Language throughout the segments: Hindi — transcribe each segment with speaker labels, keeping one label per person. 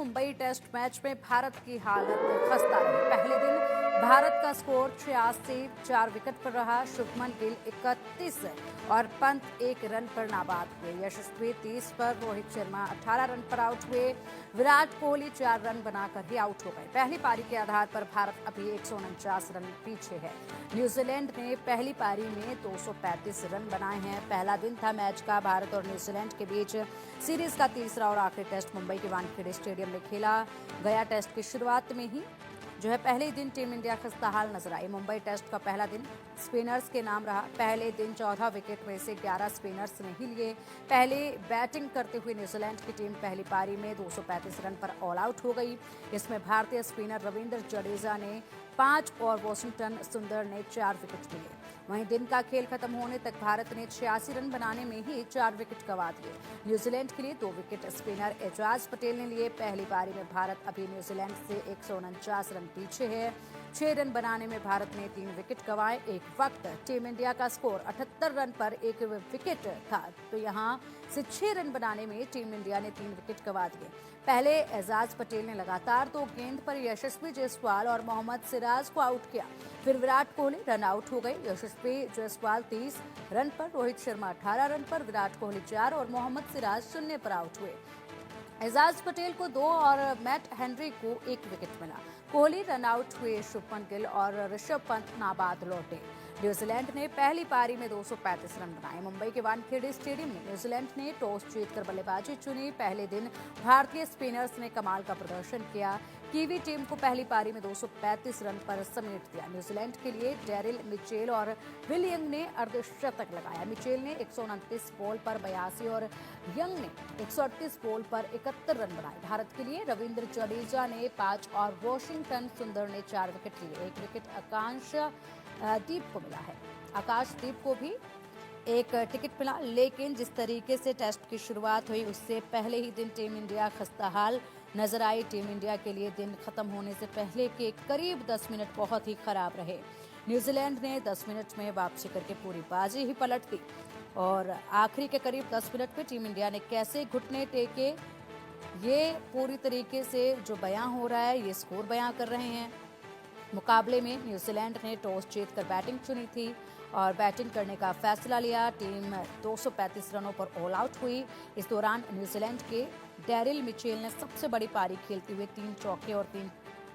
Speaker 1: मुंबई टेस्ट मैच में भारत की हालत खस्ता रही। पहले दिन भारत का स्कोर 86, 4 विकेट पर रहा। शुभमन गिल 31 और पंत 1 रन पर नाबाद हुए। यशस्वी 30 पर, रोहित शर्मा 18 रन पर आउट हुए। विराट कोहली 4 रन बनाकर ही आउट हो गए। पहली पारी के आधार पर भारत अभी 149 रन पीछे है। न्यूजीलैंड ने पहली पारी में 235 रन बनाए हैं। पहला दिन था मैच का। भारत और न्यूजीलैंड के बीच सीरीज का तीसरा और आखिरी टेस्ट मुंबई के वानखेड़े स्टेडियम में खेला गया। टेस्ट की शुरुआत में ही पहले ही दिन टीम इंडिया खस्ताहाल नजर आई। मुंबई टेस्ट का पहला दिन स्पिनर्स के नाम रहा। पहले दिन 14 विकेट में से 11 स्पिनर्स ने ही लिए। पहले बैटिंग करते हुए न्यूजीलैंड की टीम पहली पारी में 235 रन पर ऑल आउट हो गई। इसमें भारतीय स्पिनर रविंद्र जडेजा ने 5 और वॉशिंगटन सुंदर ने 4 विकेट लिए। वहीं दिन का खेल खत्म होने तक भारत ने 86 रन बनाने में ही 4 विकेट गंवा दिए। न्यूजीलैंड के लिए 2 विकेट स्पिनर एजाज पटेल ने लिए। पहली पारी में भारत अभी न्यूजीलैंड से 149 रन पीछे है। 6 रन बनाने में भारत ने 3 विकेट गंवाए। एक वक्त टीम इंडिया का स्कोर 78 रन पर 1 विकेट था, तो यहां से 6 रन बनाने में टीम इंडिया ने 3 विकेट गंवा दिए। पहले एजाज पटेल ने लगातार 2 गेंद पर यशस्वी जायसवाल और मोहम्मद सिराज को आउट किया। फिर विराट कोहली रन आउट हो गए। यशस्वी जायसवाल 30 रन पर, रोहित शर्मा 18 रन पर, विराट कोहली 4 और मोहम्मद सिराज 0 पर आउट हुए। एजाज पटेल को 2 और मैट हेनरी को 1 विकेट मिला। कोहली रन आउट हुए। शुभमन गिल और ऋषभ पंत नाबाद लौटे। न्यूजीलैंड ने पहली पारी में 235 रन बनाए। मुंबई के वानखेड़े स्टेडियम में न्यूजीलैंड ने टॉस जीतकर बल्लेबाजी चुनी। पहले दिन भारतीय स्पिनर्स ने कमाल का प्रदर्शन किया। कीवी टीम को पहली पारी में 235 रन पर समेट दिया। न्यूजीलैंड के लिए डेरिल मिचेल और विल यंग ने अर्धशतक लगाया। मिचेल ने 129 बॉल पर 82 और यंग ने 138 बॉल पर 71 रन बनाए। भारत के लिए रविंद्र जडेजा ने 5 और वॉशिंगटन सुंदर ने 4 विकेट लिए। 1 विकेट आकाशदीप को मिला है। आकाशदीप को भी एक टिकट मिला, लेकिन जिस तरीके से टेस्ट की शुरुआत हुई उससे पहले ही दिन टीम इंडिया खस्ताहाल नजर आई। टीम इंडिया के लिए दिन खत्म होने से पहले के करीब 10 मिनट बहुत ही खराब रहे। न्यूजीलैंड ने 10 मिनट में वापसी करके पूरी बाजी ही पलट दी और आखिरी के करीब 10 मिनट में टीम इंडिया ने कैसे घुटने टेके, ये पूरी तरीके से जो बयां हो रहा है, ये स्कोर बयां कर रहे हैं। मुकाबले में न्यूजीलैंड ने टॉस जीतकर बैटिंग चुनी थी और बैटिंग करने का फैसला लिया। टीम 235 रनों पर ऑल आउट हुई। इस दौरान न्यूजीलैंड के डेरिल मिचेल ने सबसे बड़ी पारी खेलते हुए 3 चौके और 3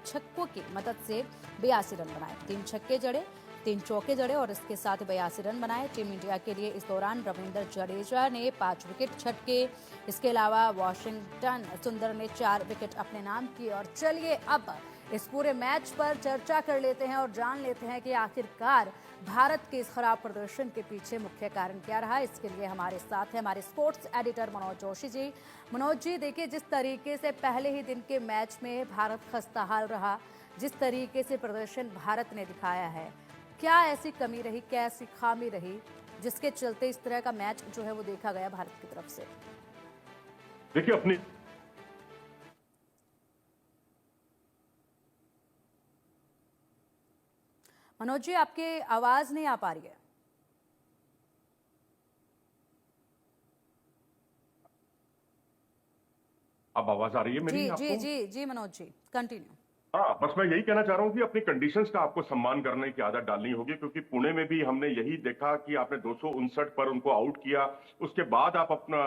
Speaker 1: छक्कों की मदद से 82 रन बनाए। 3 छक्के जड़े, 3 चौके जड़े और इसके साथ 82 रन बनाए। टीम इंडिया के लिए इस दौरान रविंद्र जडेजा ने 5 विकेट छटके। इसके अलावा वॉशिंगटन सुंदर ने 4 विकेट अपने नाम किए। और चलिए अब इस पूरे मैच पर चर्चा कर लेते हैं और जान लेते हैं कि आखिरकार भारत के इस खराब प्रदर्शन के पीछे मुख्य कारण क्या रहा। इसके लिए हमारे साथ है हमारे स्पोर्ट्स एडिटर मनोज जोशी जी। मनोज जी, देखिए, जिस तरीके से पहले ही दिन के मैच में भारत खस्ताहाल रहा, जिस तरीके से प्रदर्शन भारत ने दिखाया है, क्या ऐसी कमी रही, क्या ऐसी खामी रही जिसके चलते इस तरह का मैच जो है वो देखा गया भारत की तरफ से?
Speaker 2: देखिए, अपनी
Speaker 1: मनोज जी, आपकी आवाज नहीं आ पा रही है।
Speaker 2: अब आवाज आ रही है मेरी
Speaker 1: जी
Speaker 2: आपको?
Speaker 1: जी जी जी मनोज जी, कंटिन्यू।
Speaker 2: हाँ, बस मैं यही कहना चाह रहा हूँ कि अपनी कंडीशंस का आपको सम्मान करने की आदत डालनी होगी, क्योंकि पुणे में भी हमने यही देखा कि आपने 259 पर उनको आउट किया। उसके बाद आप अपना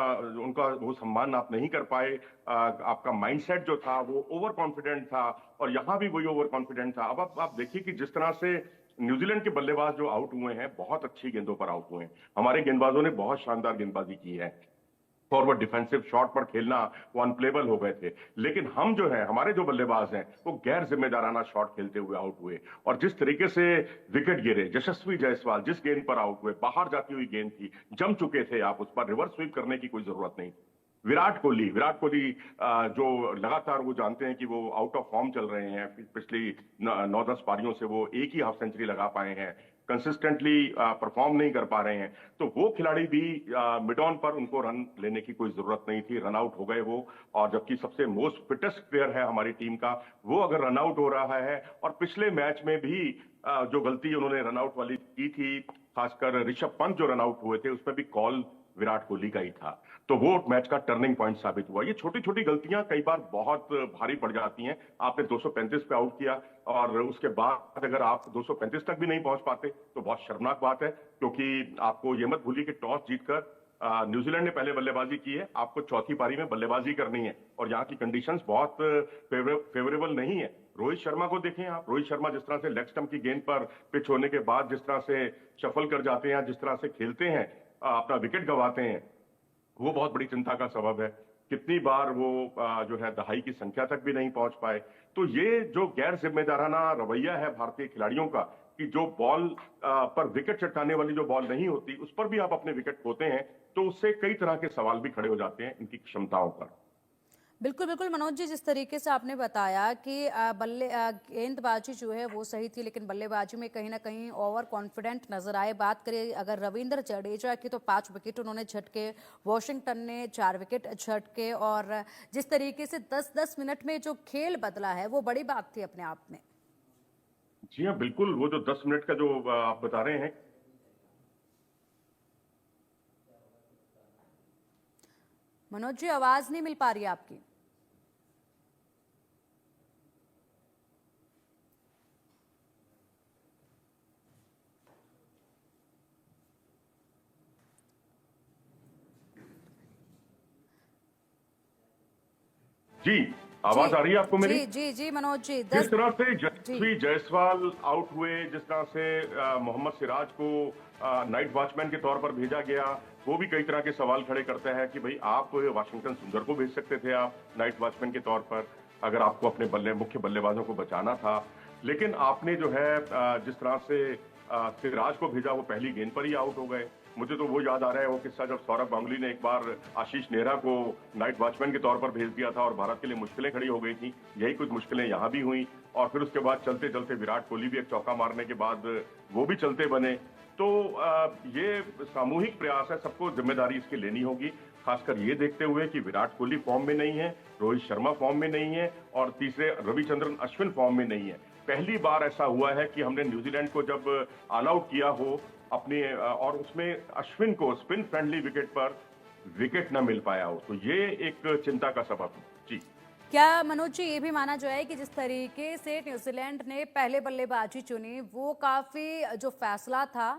Speaker 2: उनका वो सम्मान आप नहीं कर पाए। आपका माइंडसेट जो था वो ओवर कॉन्फिडेंट था और यहाँ भी वही ओवर कॉन्फिडेंट था। अब आप देखिए कि जिस तरह से न्यूजीलैंड के बल्लेबाज जो आउट हुए हैं, बहुत अच्छी गेंदों पर आउट हुए हैं। हमारे गेंदबाजों ने बहुत शानदार गेंदबाजी की है। फॉरवर्ड डिफेंसिव शॉट पर खेलना वो अनप्लेबल हो गए थे, लेकिन हम जो है, हमारे जो बल्लेबाज हैं, वो गैर जिम्मेदाराना शॉट खेलते हुए आउट हुए। और जिस तरीके से विकेट गिरे, यशस्वी जायसवाल जिस गेंद पर आउट हुए, बाहर जाती हुई गेंद थी, जम चुके थे आप, उस पर रिवर्स स्वीप करने की कोई जरूरत नहीं। विराट कोहली जो लगातार, वो जानते हैं कि वो आउट ऑफ फॉर्म चल रहे हैं। पिछली 9-10 पारियों से वो एक ही हाफ सेंचुरी लगा पाए हैं, कंसिस्टेंटली परफॉर्म नहीं कर पा रहे हैं। तो वो खिलाड़ी भी मिड ऑन पर उनको रन लेने की कोई जरूरत नहीं थी, रन आउट हो गए वो। और जबकि सबसे मोस्ट फिटेस्ट प्लेयर है हमारी टीम का, वो अगर रन आउट हो रहा है, और पिछले मैच में भी जो गलती उन्होंने रन आउट वाली की थी, खासकर ऋषभ पंत जो रन आउट हुए थे, उसमें भी कॉल विराट कोहली का ही था। तो वो मैच का टर्निंग पॉइंट साबित हुआ। ये छोटी छोटी गलतियां कई बार बहुत भारी पड़ जाती हैं। आपने 235 पे आउट किया और उसके बाद अगर आप 235 तक भी नहीं पहुंच पाते तो बहुत शर्मनाक बात है, क्योंकि आपको ये मत भूलिए कि टॉस जीतकर न्यूजीलैंड ने पहले बल्लेबाजी की है। आपको चौथी पारी में बल्लेबाजी करनी है और यहाँ की कंडीशंस बहुत फेवरेबल नहीं है। रोहित शर्मा को देखें आप, रोहित शर्मा जिस तरह से लेग स्टंप की गेंद पर पिच होने के बाद जिस तरह से शफल कर जाते हैं, जिस तरह से खेलते हैं, अपना विकेट गंवाते हैं, वो बहुत बड़ी चिंता का सबब है। कितनी बार वो जो है दहाई की संख्या तक भी नहीं पहुंच पाए। तो ये जो गैर जिम्मेदाराना रवैया है भारतीय खिलाड़ियों का, कि जो बॉल पर विकेट चटकाने वाली जो बॉल नहीं होती उस पर भी आप अपने विकेट खोते हैं, तो उससे कई तरह के सवाल भी खड़े हो जाते हैं इनकी क्षमताओं पर।
Speaker 1: बिल्कुल बिल्कुल मनोज जी, जिस तरीके से आपने बताया कि गेंदबाजी जो है वो सही थी, लेकिन बल्लेबाजी में कहीं ना कहीं ओवर कॉन्फिडेंट नजर आए। बात करें अगर रविंद्र जडेजा की, तो 5 विकेट उन्होंने झटके, वॉशिंगटन ने 4 विकेट झटके, और जिस तरीके से 10-10 मिनट में जो खेल बदला है वो बड़ी बात थी अपने आप में।
Speaker 2: जी हाँ, बिल्कुल। वो जो 10 मिनट का जो आप बता रहे हैं।
Speaker 1: मनोज जी, आवाज नहीं मिल पा रही है आपकी।
Speaker 2: जी,
Speaker 1: जी
Speaker 2: आवाज आ रही है आपको मेरी?
Speaker 1: जी जी जी मनोज जी,
Speaker 2: जिस
Speaker 1: 10
Speaker 2: तरह से
Speaker 1: जी
Speaker 2: यशस्वी जायसवाल आउट हुए, जिस तरह से मोहम्मद सिराज को नाइट वॉचमैन के तौर पर भेजा गया, वो भी कई तरह के सवाल खड़े करता है कि भाई आप वाशिंगटन सुंदर को भेज सकते थे आप नाइट वॉचमैन के तौर पर, अगर आपको अपने मुख्य बल्लेबाजों को बचाना था। लेकिन आपने जो है जिस तरह से सिराज को भेजा, वो पहली गेंद पर ही आउट हो गए। मुझे तो वो याद आ रहा है वो किस्सा, जब सौरभ गांगुली ने एक बार आशीष नेहरा को नाइट वॉचमैन के तौर पर भेज दिया था और भारत के लिए मुश्किलें खड़ी हो गई थी। यही कुछ मुश्किलें यहाँ भी हुई और फिर उसके बाद चलते चलते विराट कोहली भी एक चौका मारने के बाद वो भी चलते बने। तो ये सामूहिक प्रयास है, सबको जिम्मेदारी इसकी लेनी होगी, खासकर ये देखते हुए कि विराट कोहली फॉर्म में नहीं है, रोहित शर्मा फॉर्म में नहीं है और तीसरे रविचंद्रन अश्विन फॉर्म में नहीं है। पहली बार ऐसा हुआ है कि हमने न्यूजीलैंड को जब ऑल आउट किया हो अपने और उसमें अश्विन को स्पिन फ्रेंडली विकेट पर विकेट न मिल पाया हो, तो ये एक चिंता का सबब है। जी,
Speaker 1: क्या मनोज जी ये भी माना जाए कि जिस तरीके से न्यूजीलैंड ने पहले बल्लेबाजी चुनी, वो काफी जो फैसला था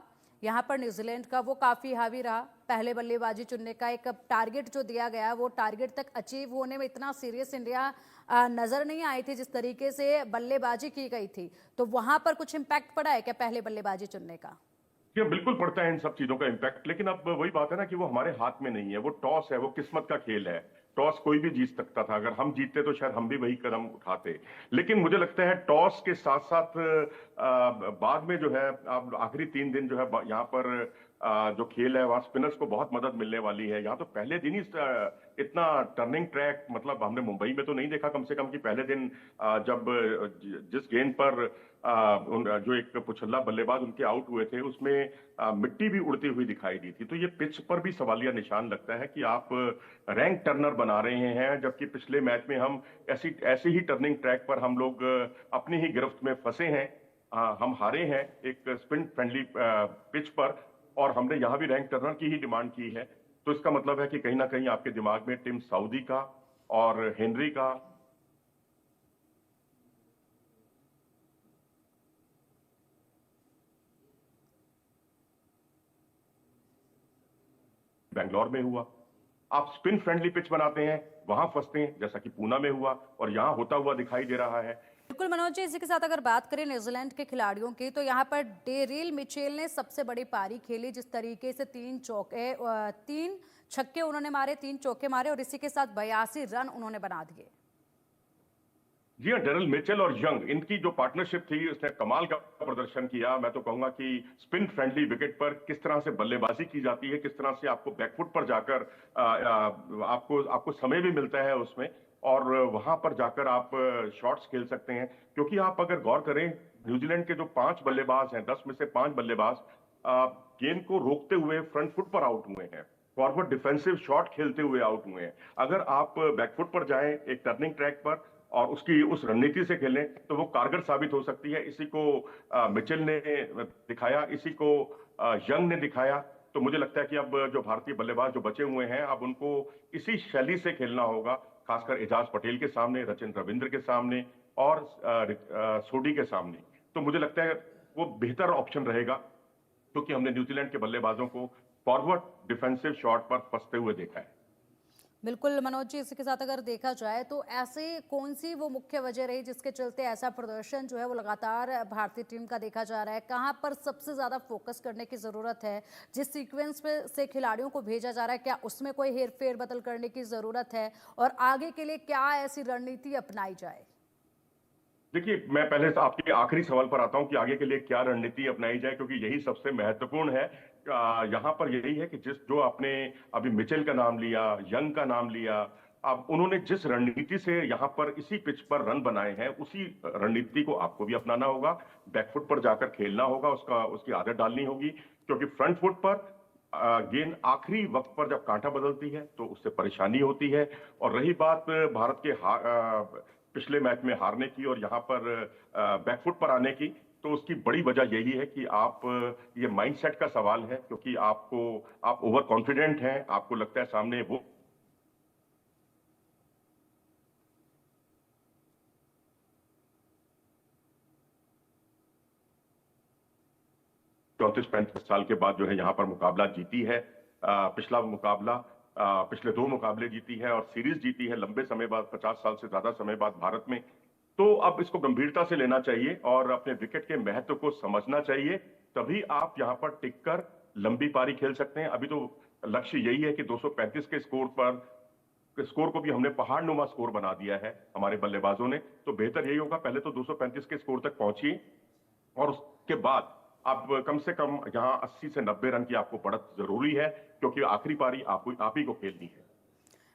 Speaker 1: यहाँ पर न्यूजीलैंड का वो काफी हावी रहा। पहले बल्लेबाजी चुनने का एक टारगेट जो दिया गया, वो टारगेट तक अचीव होने में इतना सीरियस इंडिया नजर नहीं आई थी जिस तरीके से बल्लेबाजी की गई थी। तो वहां पर कुछ इम्पैक्ट पड़ा है क्या पहले बल्लेबाजी चुनने का?
Speaker 2: ये बिल्कुल पड़ता है इन सब चीजों का इम्पैक्ट, लेकिन अब वही बात है ना कि वो हमारे हाथ में नहीं है। वो टॉस है, वो किस्मत का खेल है। टॉस कोई भी जीत सकता था, अगर हम जीतते तो शायद हम भी वही कदम उठाते। लेकिन मुझे लगता है टॉस के साथ साथ बाद में जो है अब आखिरी 3 दिन जो है यहाँ पर जो खेल है वहाँ स्पिनर्स को बहुत मदद मिलने वाली है। यहाँ तो पहले दिन ही इतना टर्निंग ट्रैक, मतलब हमने मुंबई में तो नहीं देखा कम से कम, कि पहले दिन जब जिस गेंद पर जो एक पुछल्ला बल्लेबाज उनके आउट हुए थे उसमें मिट्टी भी उड़ती हुई दिखाई दी थी। तो ये पिच पर भी सवालिया निशान लगता है कि आप रैंक टर्नर बना रहे हैं, जबकि पिछले मैच में हम ऐसी ही टर्निंग ट्रैक पर हम लोग अपनी ही गिरफ्त में फंसे हैं। हम हारे हैं एक स्पिन फ्रेंडली पिच पर और हमने यहाँ भी रैंक टर्नर की ही डिमांड की है। तो इसका मतलब है कि कहीं ना कहीं आपके दिमाग में टिम साउदी का और हेनरी का बेंगलोर में हुआ। आप स्पिन फ्रेंडली पिच बनाते हैं, वहां फंसते हैं, जैसा कि पूना में हुआ और यहां होता हुआ दिखाई दे रहा है।
Speaker 1: बिल्कुल मनोज जी, इसी के साथ अगर बात करें न्यूजीलैंड के खिलाड़ियों की, तो यहाँ पर डेरिल मिचेल ने सबसे बड़ी पारी खेली। जिस तरीके से 3 छक्के उन्होंने मारे, 3 चौके मारे और इसी के साथ 82 रन उन्होंने बना दिए।
Speaker 2: जी हाँ, डेरिल मिचेल और यंग, इनकी जो पार्टनरशिप थी उसने कमाल का प्रदर्शन किया। मैं तो कहूंगा कि स्पिन फ्रेंडली विकेट पर किस तरह से बल्लेबाजी की जाती है, किस तरह से आपको बैकफुट पर जाकर आपको समय भी मिलता है उसमें, और वहां पर जाकर आप शॉट्स खेल सकते हैं। क्योंकि आप अगर गौर करें, न्यूजीलैंड के जो 5 बल्लेबाज हैं, 10 में से 5 बल्लेबाज गेंद को रोकते हुए फ्रंट फुट पर आउट हुए हैं, फॉरवर्ड डिफेंसिव शॉट खेलते हुए आउट हुए हैं। अगर आप बैकफुट पर जाएं एक टर्निंग ट्रैक पर और उसकी उस रणनीति से खेलें तो वो कारगर साबित हो सकती है। इसी को मिचेल ने दिखाया, इसी को यंग ने दिखाया। तो मुझे लगता है कि अब जो भारतीय बल्लेबाज जो बचे हुए हैं, अब उनको इसी शैली से खेलना होगा, खासकर एजाज पटेल के सामने, सचिन रविंद्र के सामने और सोडी के सामने। तो मुझे लगता है वो बेहतर ऑप्शन रहेगा, क्योंकि हमने न्यूजीलैंड के बल्लेबाजों को फॉरवर्ड डिफेंसिव शॉट पर फंसते हुए देखा है।
Speaker 1: बिल्कुल मनोज जी, इसी के साथ अगर देखा जाए तो ऐसे कौन सी वो मुख्य वजह रही जिसके चलते ऐसा प्रदर्शन जो है वो लगातार भारतीय टीम का देखा जा रहा है? कहां पर सबसे ज्यादा फोकस करने की जरूरत है? जिस सीक्वेंस पे से खिलाड़ियों को भेजा जा रहा है, क्या उसमें कोई हेर फेर बदल करने की जरूरत है? और आगे के लिए क्या ऐसी रणनीति अपनाई जाए?
Speaker 2: देखिए, मैं पहले से आपके आखिरी सवाल पर आता हूं कि आगे के लिए क्या रणनीति अपनाई जाए, क्योंकि यही सबसे महत्वपूर्ण है। यहाँ पर यही है कि जो आपने अभी मिचेल का नाम लिया, यंग का नाम लिया, अब उन्होंने जिस रणनीति से यहाँ पर इसी पिच पर रन बनाए हैं, उसी रणनीति को आपको भी अपनाना होगा। बैकफुट पर जाकर खेलना होगा, उसकी आदत डालनी होगी, क्योंकि फ्रंट फुट पर गेंद आखिरी वक्त पर जब कांटा बदलती है तो उससे परेशानी होती है। और रही बात भारत के पिछले मैच में हारने की और यहाँ पर बैकफुट पर आने की, तो उसकी बड़ी वजह यही है कि आप ये माइंडसेट का सवाल है, क्योंकि आप ओवर कॉन्फिडेंट हैं, आपको लगता है सामने वो 34-35 साल के बाद जो है यहाँ पर मुकाबला जीती है। पिछला मुकाबला पिछले 2 मुकाबले जीती है और सीरीज जीती है लंबे समय बाद, 50 साल से ज्यादा समय बाद भारत में। तो अब इसको गंभीरता से लेना चाहिए और अपने विकेट के महत्व को समझना चाहिए, तभी आप यहाँ पर टिककर लंबी पारी खेल सकते हैं। अभी तो लक्ष्य यही है कि 235 के स्कोर को भी हमने पहाड़नुमा स्कोर बना दिया है हमारे बल्लेबाजों ने। तो बेहतर यही होगा, पहले तो 235 के स्कोर तक पहुंचिए और उसके बाद आप कम से कम यहाँ 80 से 90 रन की आपको बढ़त जरूरी है, क्योंकि आखिरी पारी आप ही को खेलनी है।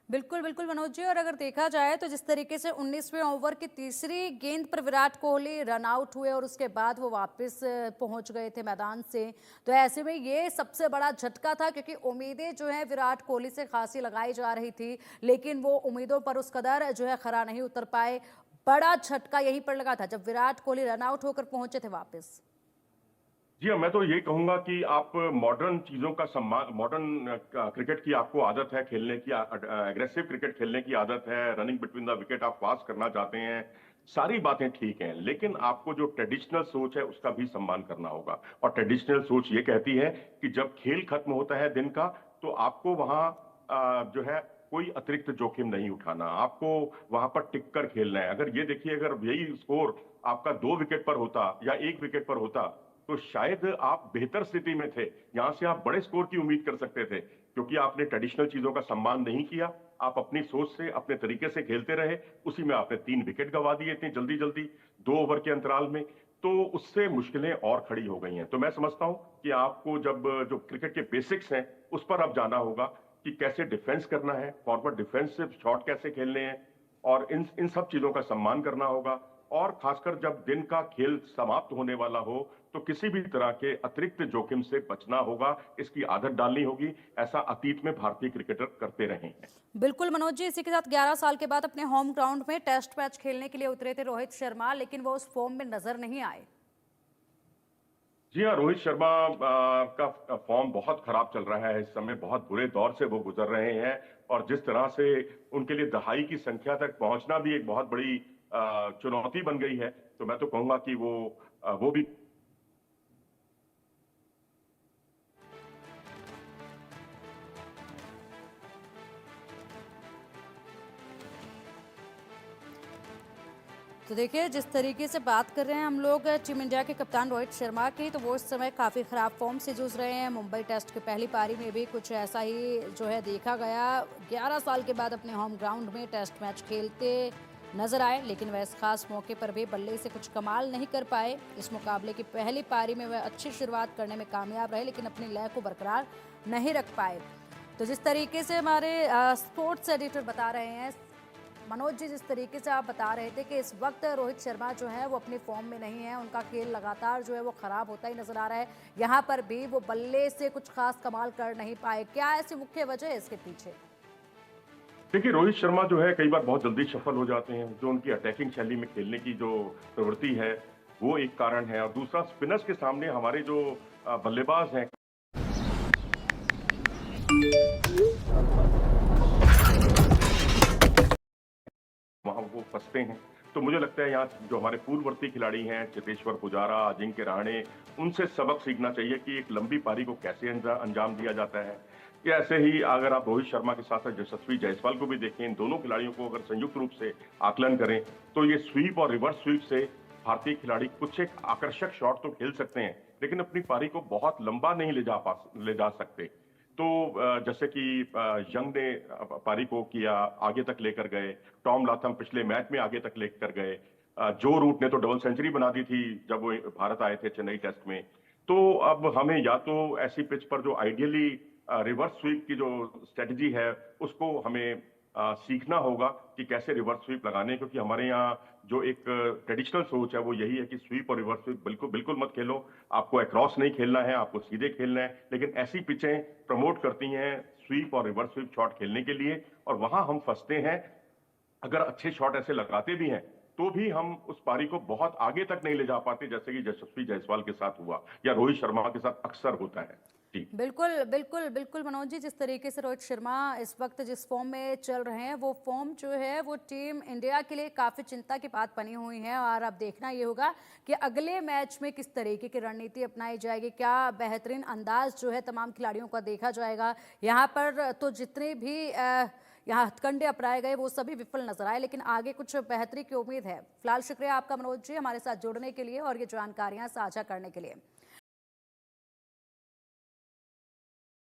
Speaker 1: बिल्कुल बिल्कुल मनोज जी, और अगर देखा जाए तो जिस तरीके से 19वें ओवर की तीसरी गेंद पर विराट कोहली रन आउट हुए और उसके बाद वो वापस पहुंच गए थे मैदान से, तो ऐसे में ये सबसे बड़ा झटका था, क्योंकि उम्मीदें जो है विराट कोहली से खासी लगाई जा रही थी, लेकिन वो उम्मीदों पर उस कदर जो है खरा नहीं उतर पाए। बड़ा झटका यहीं पर लगा था जब विराट कोहली रन आउट होकर पहुंचे थे वापस।
Speaker 2: जी हाँ, मैं तो यही कहूंगा कि आप मॉडर्न चीजों का सम्मान, मॉडर्न क्रिकेट की आपको आदत है खेलने की, एग्रेसिव क्रिकेट खेलने की आदत है, रनिंग बिटवीन द विकेट आप पास करना चाहते हैं, सारी बातें ठीक हैं, लेकिन आपको जो ट्रेडिशनल सोच है उसका भी सम्मान करना होगा। और ट्रेडिशनल सोच ये कहती है कि जब खेल खत्म होता है दिन का, तो आपको वहां जो है कोई अतिरिक्त जोखिम नहीं उठाना, आपको वहां पर टिक कर खेलना है। अगर ये देखिए, अगर यही स्कोर आपका 2 विकेट पर होता या 1 विकेट पर होता, तो शायद आप बेहतर स्थिति में थे, यहां से आप बड़े स्कोर की उम्मीद कर सकते थे, क्योंकि आपने ट्रेडिशनल चीजों का सम्मान नहीं किया। आप अपनी सोच से, अपने तरीके से खेलते रहे, उसी में आपने 3 विकेट गंवा दिए इतनी जल्दी जल्दी 2 ओवर के अंतराल में, तो उससे मुश्किलें और खड़ी हो गई हैं। तो मैं समझता हूं कि आपको जब जो क्रिकेट के बेसिक्स हैं उस पर अब जाना होगा कि कैसे डिफेंस करना है, फॉरवर्ड डिफेंसिव शॉट कैसे खेलने हैं, और इन सब चीजों का सम्मान करना होगा। और खासकर जब दिन का खेल समाप्त होने वाला हो, तो किसी भी तरह के अतिरिक्त जोखिम से बचना होगा, इसकी आदत डालनी होगी। ऐसा अतीत में भारतीय क्रिकेटर करते रहे हैं।
Speaker 1: बिल्कुल मनोज जी, इसी के साथ 11 साल के बाद अपने होम ग्राउंड में टेस्ट मैच खेलने के लिए उतरे थे रोहित शर्मा, लेकिन वो उस फॉर्म में नजर नहीं आए।
Speaker 2: जी हाँ, रोहित शर्मा का फॉर्म बहुत खराब चल रहा है इस समय, बहुत बुरे दौर से वो गुजर रहे हैं, और जिस तरह से उनके लिए दहाई की संख्या तक पहुंचना भी एक बहुत बड़ी चुनौती बन गई है। तो मैं तो कहूंगा कि वो भी
Speaker 1: तो देखिए, जिस तरीके से बात कर रहे हैं हम लोग टीम इंडिया के कप्तान रोहित शर्मा की, तो वो इस समय काफ़ी ख़राब फॉर्म से जूझ रहे हैं। मुंबई टेस्ट की पहली पारी में भी कुछ ऐसा ही जो है देखा गया। 11 साल के बाद अपने होम ग्राउंड में टेस्ट मैच खेलते नजर आए, लेकिन वह इस खास मौके पर भी बल्ले से कुछ कमाल नहीं कर पाए। इस मुकाबले की पहली पारी में वह अच्छी शुरुआत करने में कामयाब रहे, लेकिन अपनी लय को बरकरार नहीं रख पाए। तो जिस तरीके से हमारे स्पोर्ट्स एडिटर बता रहे हैं मनोज जी, जिस तरीके से आप बता रहे थे कि इस वक्त रोहित शर्मा जो है वो अपनी फॉर्म में नहीं है, उनका खेल लगातार जो है वो खराब होता ही नजर आ रहा है, यहाँ पर भी वो बल्ले से कुछ खास कमाल कर नहीं पाए। क्या ऐसी मुख्य वजह है इसके पीछे?
Speaker 2: देखिए, रोहित शर्मा जो है कई बार बहुत जल्दी सफल हो जाते हैं, जो उनकी अटैकिंग शैली में खेलने की जो प्रवृत्ति है वो एक कारण है, और दूसरा स्पिनर्स के सामने हमारे जो बल्लेबाज हैं फंसते हैं। तो मुझे लगता है यहाँ जो हमारे पूर्ववर्ती खिलाड़ी हैं, चेतेश्वर पुजारा, अजिंक्य रहाणे, उनसे सबक सीखना चाहिए कि एक लंबी पारी को कैसे अंजाम दिया जाता है। या ऐसे ही अगर आप रोहित शर्मा के साथ-साथ यशस्वी जायसवाल को भी देखें, इन दोनों खिलाड़ियों को अगर संयुक्त रूप से आकलन करें, तो ये स्वीप और रिवर्स स्वीप से भारतीय खिलाड़ी कुछ एक आकर्षक शॉट तो खेल सकते हैं, लेकिन अपनी पारी को बहुत लंबा नहीं ले जा सकते। तो जैसे कि यंग ने पारी को किया, आगे तक लेकर गए, टॉम लाथम पिछले मैच में आगे तक लेकर गए, जो रूट ने तो डबल सेंचुरी बना दी थी जब वो भारत आए थे चेन्नई टेस्ट में। तो अब हमें या तो ऐसी पिच पर जो आइडियली रिवर्स स्वीप की जो स्ट्रेटजी है उसको हमें सीखना होगा कि कैसे रिवर्स स्वीप लगाने, क्योंकि हमारे यहाँ जो एक ट्रेडिशनल सोच है वो यही है कि स्वीप और रिवर्स स्वीप बिल्कुल बिल्कुल मत खेलो, आपको अक्रॉस नहीं खेलना है, आपको सीधे खेलना है। लेकिन ऐसी पिचें प्रमोट करती हैं स्वीप और रिवर्स स्वीप शॉट खेलने के लिए, और वहां हम फंसते हैं। अगर अच्छे शॉट ऐसे लगाते भी हैं तो भी हम उस पारी को बहुत आगे तक नहीं ले जा पाते, जैसे कि यशस्वी जायसवाल के साथ हुआ या रोहित शर्मा के साथ अक्सर होता है। जी
Speaker 1: बिल्कुल बिल्कुल बिल्कुल मनोज जी, जिस तरीके से रोहित शर्मा इस वक्त जिस फॉर्म में चल रहे हैं, वो फॉर्म जो है वो टीम इंडिया के लिए काफ़ी चिंता की बात बनी हुई है। और अब देखना ये होगा कि अगले मैच में किस तरीके की रणनीति अपनाई जाएगी, क्या बेहतरीन अंदाज जो है तमाम खिलाड़ियों का देखा जाएगा। यहाँ पर तो जितने भी यहाँ हथकंडे अपनाए गए वो सभी विफल नजर आए, लेकिन आगे कुछ बेहतरी की उम्मीद है। फिलहाल शुक्रिया आपका मनोज जी, हमारे साथ जुड़ने के लिए और ये जानकारियाँ साझा करने के लिए।